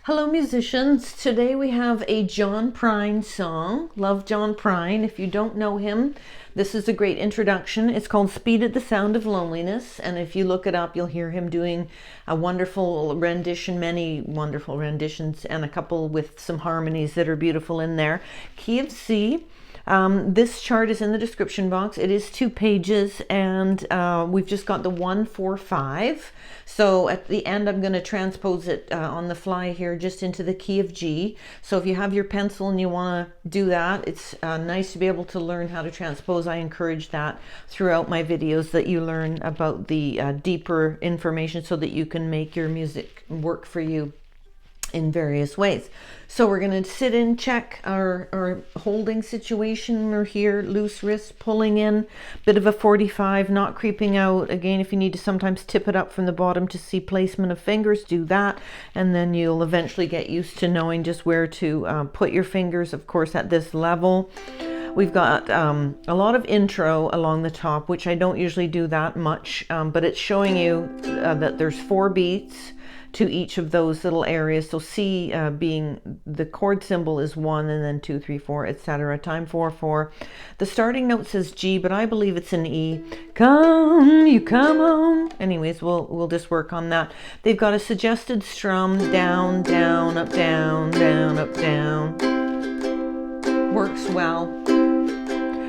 Hello musicians, today we have a John Prine song. Love John Prine. If you don't know him, this is a great introduction. It's called Speed at the Sound of Loneliness, and if you look it up, you'll hear him doing a wonderful rendition, many wonderful renditions, and a couple with some harmonies that are beautiful in there. Key of C. This chart is in the description box. It is 2 pages, and we've just got the 1, 4, 5. So at the end, I'm going to transpose it on the fly here just into the key of G. So if you have your pencil and you want to do that, it's nice to be able to learn how to transpose. I encourage that throughout my videos, that you learn about the deeper information so that you can make your music work for you in various ways. So we're going to sit in, check our holding situation. We're here, loose wrist, pulling in, bit of a 45, not creeping out. Again, if you need to sometimes tip it up from the bottom to see placement of fingers, do that. And then you'll eventually get used to knowing just where to put your fingers, of course, at this level. We've got a lot of intro along the top, which I don't usually do that much, but it's showing you that there's 4 beats to each of those little areas. So C being the chord symbol is 1, and then 2, 3, 4, etc. Time 4, 4. The starting note says G, but I believe it's an E. Come, you come home. Anyways, we'll just work on that. They've got a suggested strum, down, down, up, down, down, up, down. Works well.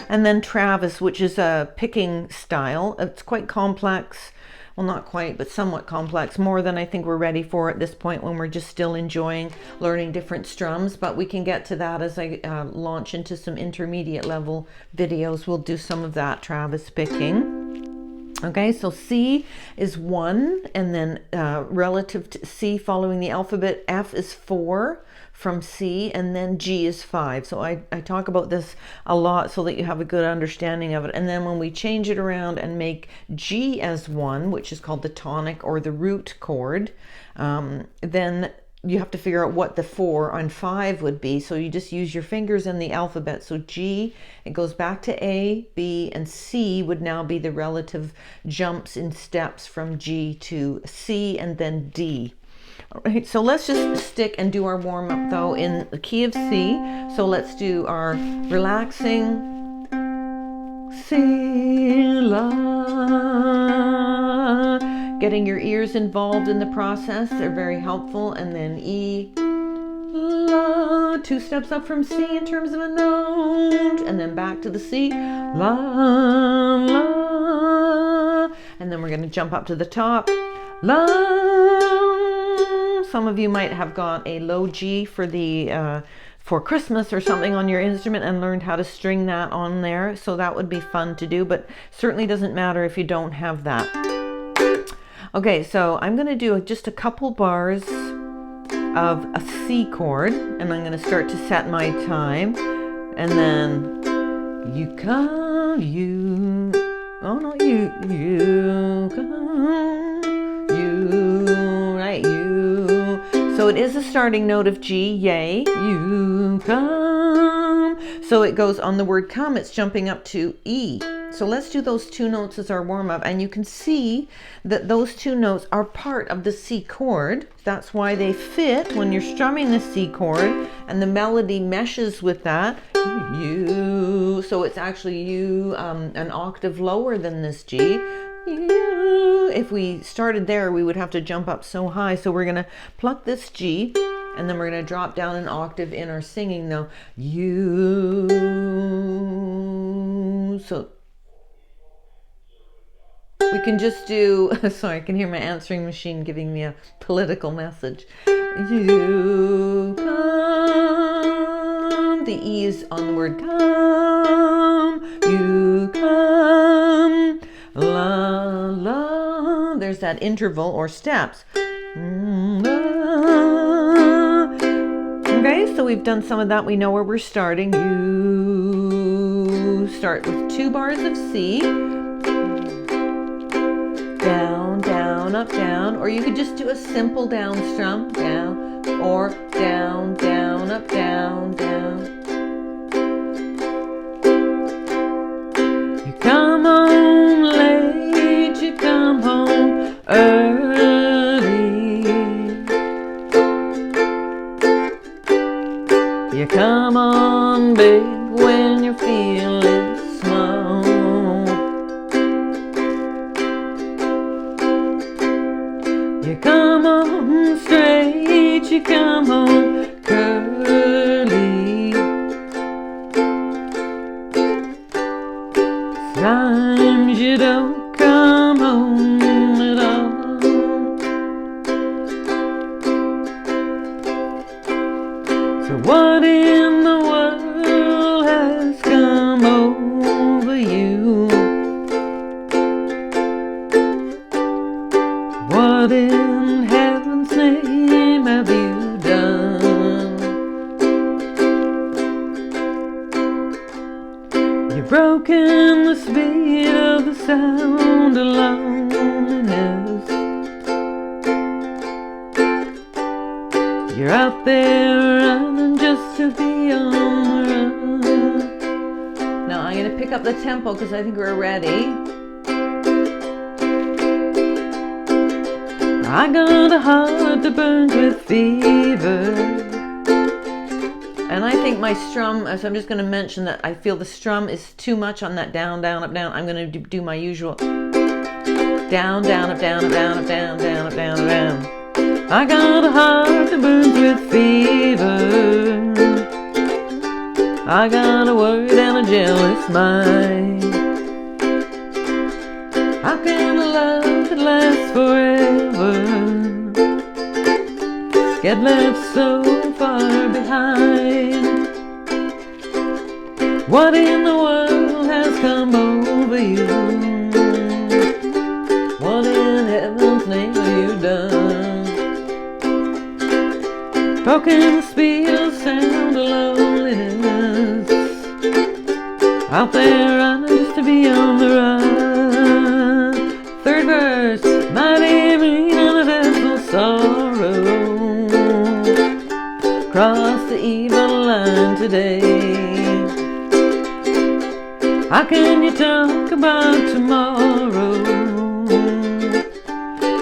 And then Travis, which is a picking style. It's quite complex. Well, not quite, but somewhat complex, more than I think we're ready for at this point, when we're just still enjoying learning different strums. But we can get to that as I launch into some intermediate level videos. We'll do some of that Travis picking. Okay, so C is 1, and then relative to C, following the alphabet, F is 4 from C, and then G is 5. So I talk about this a lot so that you have a good understanding of it. And then when we change it around and make G as 1, which is called the tonic or the root chord, then you have to figure out what the 4 on 5 would be. So you just use your fingers and the alphabet. So G, it goes back to A, B, and C would now be the relative jumps in steps from G to C, and then D. All right, so let's just stick and do our warm-up though in the key of C. So let's do our relaxing C, la. Getting your ears involved in the process, they're very helpful. And then E, la, 2 steps up from C in terms of a note, and then back to the C, la, la. And then we're going to jump up to the top, la. Some of you might have got a low G for the for Christmas or something on your instrument and learned how to string that on there. So that would be fun to do, but certainly doesn't matter if you don't have that. Okay, so I'm going to do just a couple bars of a C chord, and I'm going to start to set my time. And then you come, you, oh no, you come, you, right, you. So it is a starting note of G, yay, you come. So it goes on the word come, it's jumping up to E. So let's do those 2 notes as our warm-up, and you can see that those 2 notes are part of the C chord. That's why they fit when you're strumming the C chord, and the melody meshes with that. You, so it's actually you an octave lower than this G. You. If we started there, we would have to jump up so high. So we're going to pluck this G, and then we're going to drop down an octave in our singing though. You. So we can just do, sorry, I can hear my answering machine giving me a political message. You come. The E is on the word come. You come. La, la. There's that interval or steps. Okay, so we've done some of that. We know where we're starting. You start with 2 bars of C. Down, down, up, down. Or you could just do a simple down strum. Down, or down, down, up, down, down. You come home late, you come home early. You come on big when you're feeling small. You come on straight, you come on curly. Sometimes you don't come home at all. So what in the world has come over you? What in heaven's name have you done? You've broken the speed of the sound of loneliness. You're out there running just to be on the run. Now I'm going to pick up the tempo because I think we're ready. I got a heart that burns with fever. And I think my strum, so I'm just going to mention that I feel the strum is too much on that down, down, up, down. I'm going to do my usual down, down, up, down, up, down, up, down, down, up, down, up, down. I got a heart that burns with fever. I got a word and a jealous mind. How can a love that lasts forever get left so far behind? What in the world has come over you? What in heaven's name have you done? Broken the speed of sound of loneliness. Out there running just to be on the run. Third verse, my baby in a vessel sorrow. Cross the evil line today. How can you talk about tomorrow?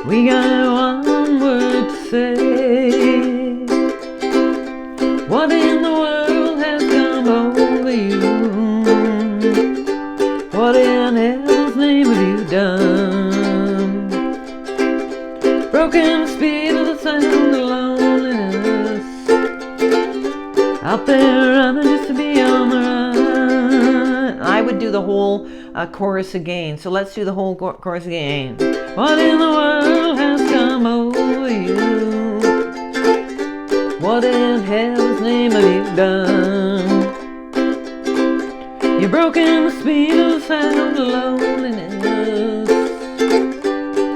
We got one word to say. What in the world has come over you? What in heaven's name have you done? Broken the speed of the sound of loneliness. Out there running just to be on the run. I would do the whole chorus again. So let's do the whole chorus again. What in the world has come over you? What in heaven's name have you done? You've broken the speed of the sound of loneliness.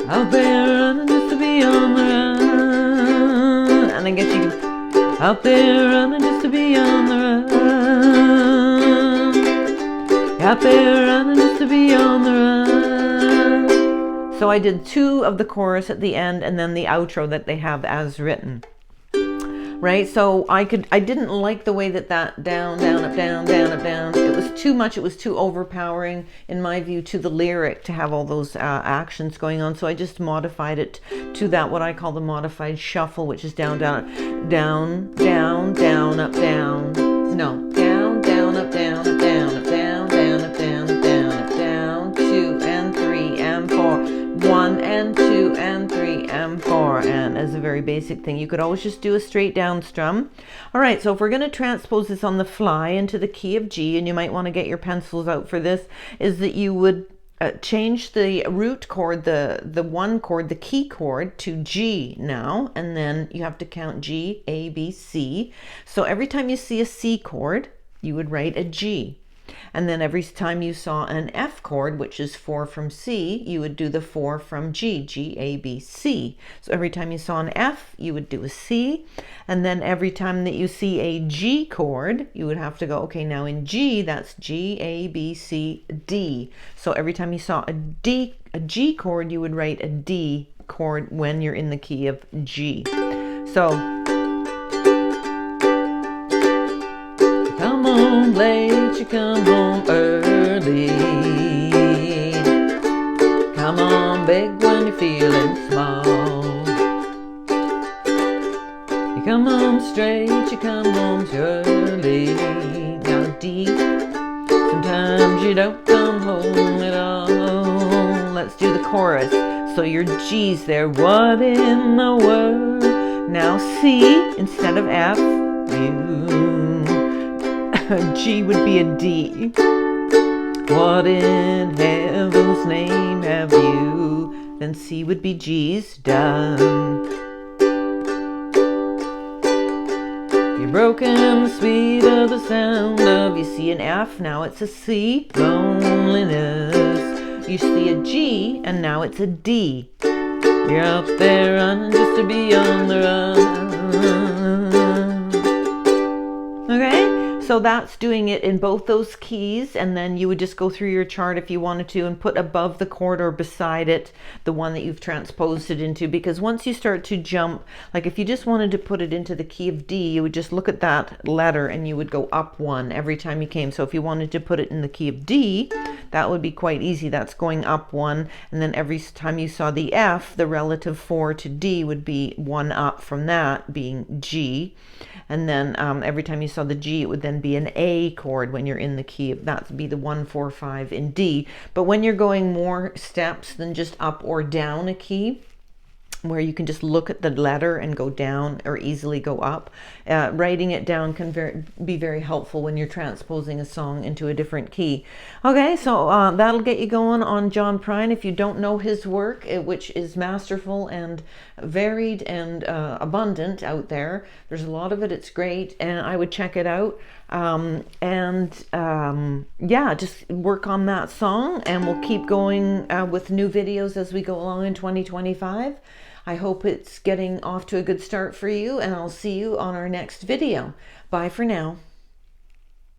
Out there running just to be on the run. And I guess you can. Out there running just to be on the run. Out there running just to be on the run. So I did 2 of the chorus at the end and then the outro that they have as written. Right, so I didn't like the way that down, down, up, down, down, up, down. It was too much. It was too overpowering, in my view, to the lyric to have all those actions going on. So I just modified it to that, what I call the modified shuffle, which is down, down, down, down, down, up, down. No, down, down, up, down, up, down, up, down, down, up, down, up, down, up, down, 2 and 3 and 4, 1 and 2 and 3 and 4, and as a very basic thing, you could always just do a straight down strum. All right, so if we're going to transpose this on the fly into the key of G, and you might want to get your pencils out for this, is that you would change the root chord, the one chord, the key chord, to G now, and then you have to count G, A, B, C. So every time you see a C chord, you would write a G. And then every time you saw an F chord, which is 4 from C, you would do the 4 from G, G, A, B, C. So every time you saw an F, you would do a C. And then every time that you see a G chord, you would have to go, okay, now in G, that's G, A, B, C, D. So every time you saw a G chord, you would write a D chord when you're in the key of G. So, come home late, you come home early. Come on big when you're feeling small. You You come home straight, you come home surely. Now D, sometimes you don't come home at all. Let's do the chorus. So your G's there, what in the world? Now C, instead of F, G would be a D. What in heaven's name have you? Then C would be G's, done. You've broken the speed of the sound of, you see an F, now it's a C, loneliness. You see a G, and now it's a D. You're out there running just to be on the run. Okay? So that's doing it in both those keys, and then you would just go through your chart if you wanted to and put above the chord or beside it the one that you've transposed it into, because once you start to jump, like if you just wanted to put it into the key of D, you would just look at that letter and you would go up one every time you came. So if you wanted to put it in the key of D, that would be quite easy. That's going up one, and then every time you saw the F, the relative 4 to D would be one up from that, being G. And then every time you saw the G, it would then be an A chord when you're in the key. That would be the 1, 4, 5 in D. But when you're going more steps than just up or down a key, where you can just look at the letter and go down or easily go up, writing it down can be very helpful when you're transposing a song into a different key. Okay, so that'll get you going on John Prine. If you don't know his work, which is masterful and varied and abundant out there, there's a lot of it, it's great, and I would check it out. Yeah, just work on that song, and we'll keep going with new videos as we go along in 2025. I hope it's getting off to a good start for you, and I'll see you on our next video. Bye for now.